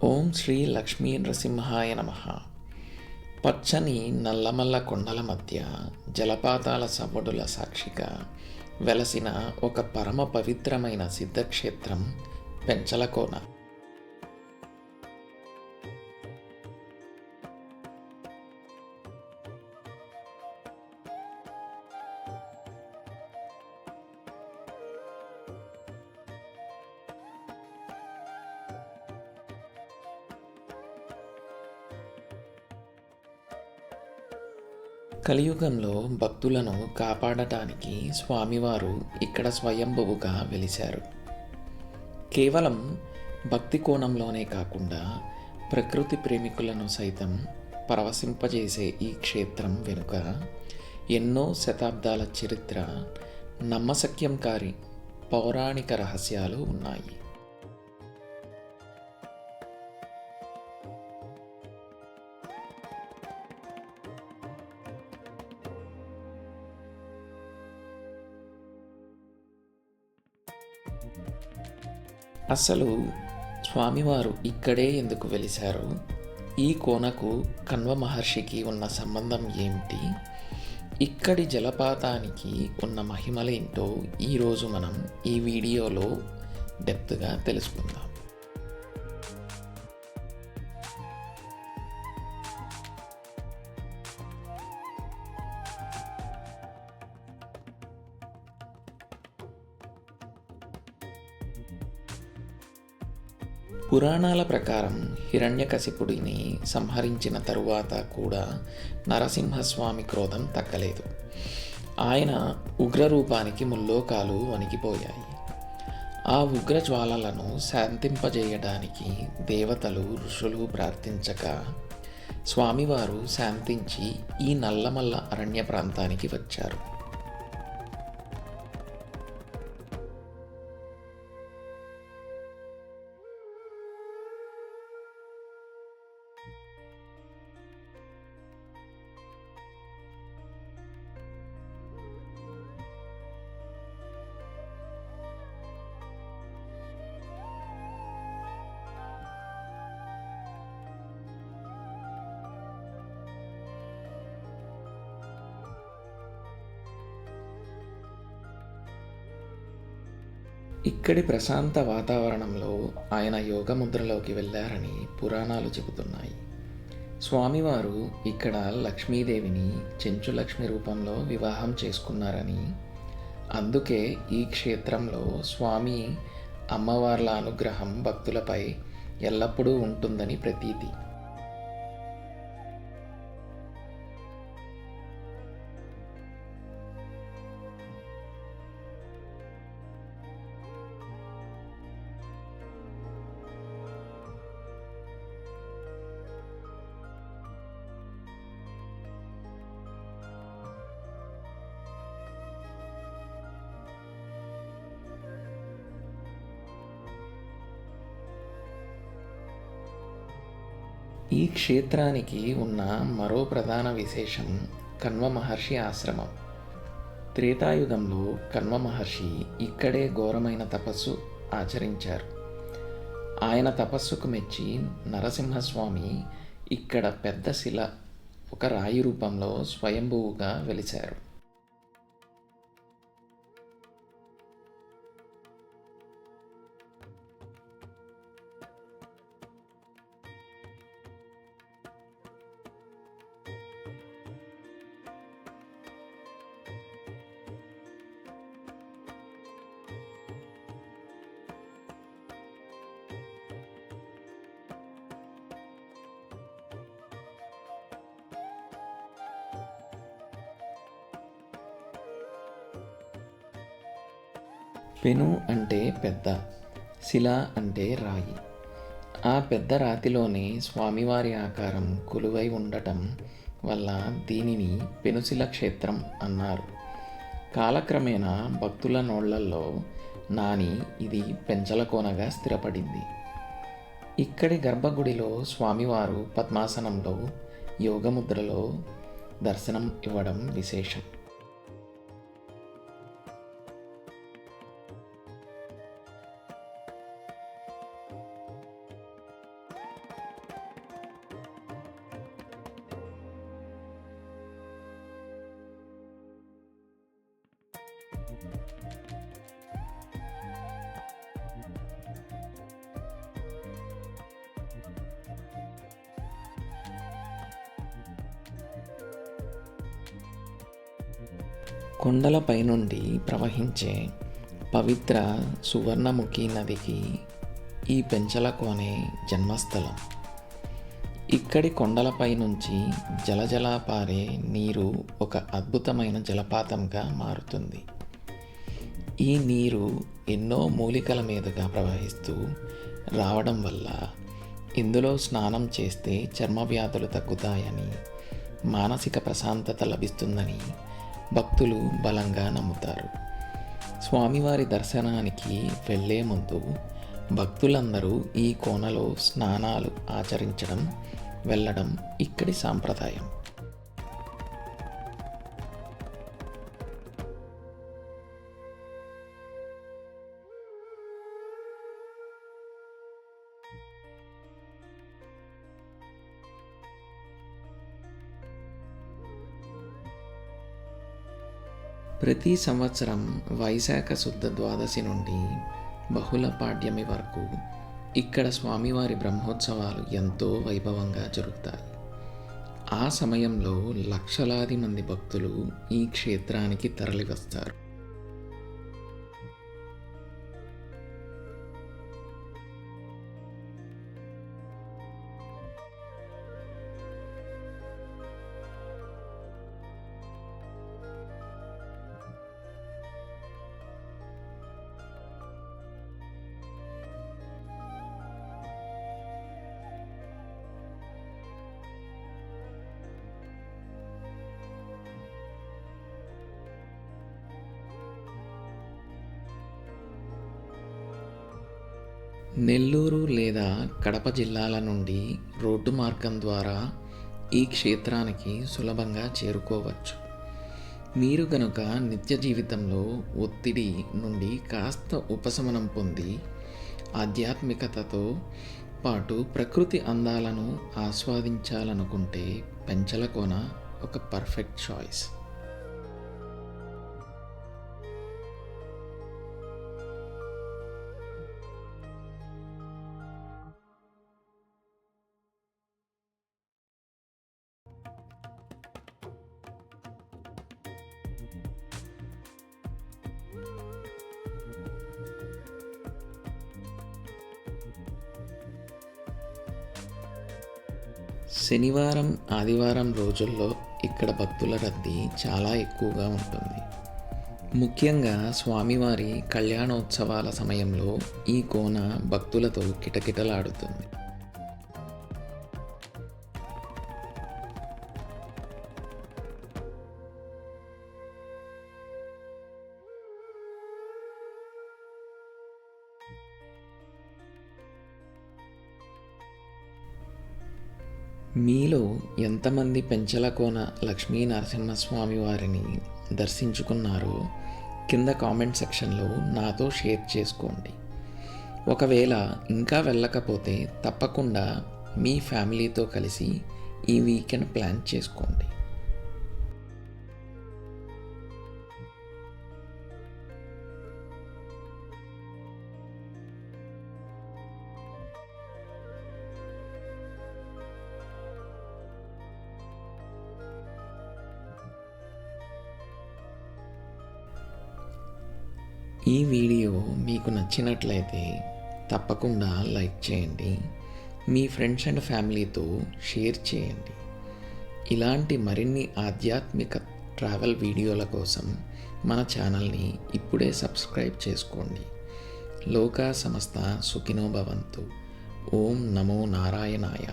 ఓం శ్రీ లక్ష్మీ నృసింహాయ నమః. పచ్చని నల్లమల్ల కొండల మధ్య జలపాతాల సవ్వడుల సాక్షిగా వెలసిన ఒక పరమ పవిత్రమైన సిద్ధక్షేత్రం పెంచలకోన. కలియుగంలో భక్తులను కాపాడటానికి స్వామివారు ఇక్కడ స్వయంభువుగా వెలిశారు. కేవలం భక్తి కోణంలోనే కాకుండా ప్రకృతి ప్రేమికులను సైతం పరవశింపజేసే ఈ క్షేత్రం వెనుక ఎన్నో శతాబ్దాల చరిత్ర, నమ్మశక్యం కాని పౌరాణిక రహస్యాలు ఉన్నాయి. అసలు స్వామివారు ఇక్కడే ఎందుకు వెలిశారు? ఈ కోనకు కణ్వ మహర్షికి ఉన్న సంబంధం ఏమిటి? ఇక్కడి జలపాతానికి ఉన్న మహిమలేంటో ఈరోజు మనం ఈ వీడియోలో డెప్త్గా తెలుసుకుందాం. పురాణాల ప్రకారం హిరణ్యకశిపుడిని సంహరించిన తరువాత కూడా నరసింహస్వామి క్రోధం తగ్గలేదు. ఆయన ఉగ్రరూపానికి ముల్లోకాలు వణికిపోయాయి. ఆ ఉగ్ర జ్వాలలను శాంతింపజేయడానికి దేవతలు, ఋషులు ప్రార్థించగా స్వామివారు శాంతించి ఈ నల్లమల్ల అరణ్య ప్రాంతానికి వచ్చారు. ఇక్కడి ప్రశాంత వాతావరణంలో ఆయన యోగముద్రలోకి వెళ్ళారని పురాణాలు చెబుతున్నాయి. స్వామివారు ఇక్కడ లక్ష్మీదేవిని చెంచు లక్ష్మి రూపంలో వివాహం చేసుకున్నారని, అందుకే ఈ క్షేత్రంలో స్వామి అమ్మవార్ల అనుగ్రహం భక్తులపై ఎల్లప్పుడూ ఉంటుందని ప్రతీతి. ఈ క్షేత్రానికి ఉన్న మరో ప్రధాన విశేషం కణ్వ మహర్షి ఆశ్రమం. త్రేతాయుగంలో కణ్వ మహర్షి ఇక్కడే ఘోరమైన తపస్సు ఆచరించారు. ఆయన తపస్సుకు మెచ్చి నరసింహస్వామి ఇక్కడ పెద్ద శిల, ఒక రాయి రూపంలో స్వయంభువుగా వెలిశారు. పెను అంటే పెద్ద, శిల అంటే రాయి. ఆ పెద్ద రాతిలోనే స్వామివారి ఆకారం కొలువై ఉండటం వల్ల దీనిని పెనుశిల క్షేత్రం అన్నారు. కాలక్రమేణా భక్తుల నోళ్లల్లో నాని ఇది పెంచలకోనగా స్థిరపడింది. ఇక్కడి గర్భగుడిలో స్వామివారు పద్మాసనంలో యోగముద్రలో దర్శనం ఇవ్వడం విశేషం. కొండలపై నుండి ప్రవహించే పవిత్ర సువర్ణముఖి నదికి ఈ పెంచలకోనే జన్మస్థలం. ఇక్కడి కొండలపై నుంచి జలజలా పారే నీరు ఒక అద్భుతమైన జలపాతంగా మారుతుంది. ఈ నీరు ఎన్నో మూలికల మీదుగా ప్రవహిస్తూ రావడం వల్ల ఇందులో స్నానం చేస్తే చర్మ వ్యాధులు తగ్గుతాయని, మానసిక ప్రశాంతత లభిస్తుందని భక్తులు బలంగా నమ్ముతారు. స్వామివారి దర్శనానికి వెళ్ళే ముందు భక్తులందరూ ఈ కోనలో స్నానాలు ఆచరించడం, వెళ్ళడం ఇక్కడి సాంప్రదాయం. ప్రతి సంవత్సరం వైశాఖ శుద్ధ ద్వాదశి నుండి బహుళ పాడ్యమి వరకు ఇక్కడ స్వామివారి బ్రహ్మోత్సవాలు ఎంతో వైభవంగా జరుగుతాయి. ఆ సమయంలో లక్షలాది మంది భక్తులు ఈ క్షేత్రానికి తరలివస్తారు. నెల్లూరు లేదా కడప జిల్లాల నుండి రోడ్డు మార్గం ద్వారా ఈ క్షేత్రానికి సులభంగా చేరుకోవచ్చు. మీరు గనుక నిత్య జీవితంలో ఒత్తిడి నుండి కాస్త ఉపశమనం పొంది ఆధ్యాత్మికతతో పాటు ప్రకృతి అందాలను ఆస్వాదించాలనుకుంటే పెంచలకోన ఒక పర్ఫెక్ట్ చాయిస్. శనివారం, ఆదివారం రోజుల్లో ఇక్కడ భక్తుల రద్దీ చాలా ఎక్కువగా ఉంటుంది. ముఖ్యంగా స్వామివారి కళ్యాణోత్సవాల సమయంలో ఈ కోన భక్తులతో కిటకిటలాడుతుంది. మీలో ఎంతమంది పెంచలకోన లక్ష్మీ నరసింహస్వామి వారిని దర్శించుకున్నారో కింద కామెంట్ సెక్షన్లో నాతో షేర్ చేసుకోండి. ఒకవేళ ఇంకా వెళ్ళకపోతే తప్పకుండా మీ ఫ్యామిలీతో కలిసి ఈ వీకెండ్ ప్లాన్ చేసుకోండి. ఈ వీడియో మీకు నచ్చినట్లయితే తప్పకుండా లైక్ చేయండి, మీ ఫ్రెండ్స్ అండ్ ఫ్యామిలీతో షేర్ చేయండి. ఇలాంటి మరిన్ని ఆధ్యాత్మిక ట్రావెల్ వీడియోల కోసం మన ఛానల్ని ఇప్పుడే సబ్స్క్రైబ్ చేసుకోండి. లోకా సమస్త సుఖినో భవంతు. ఓం నమో నారాయణాయ.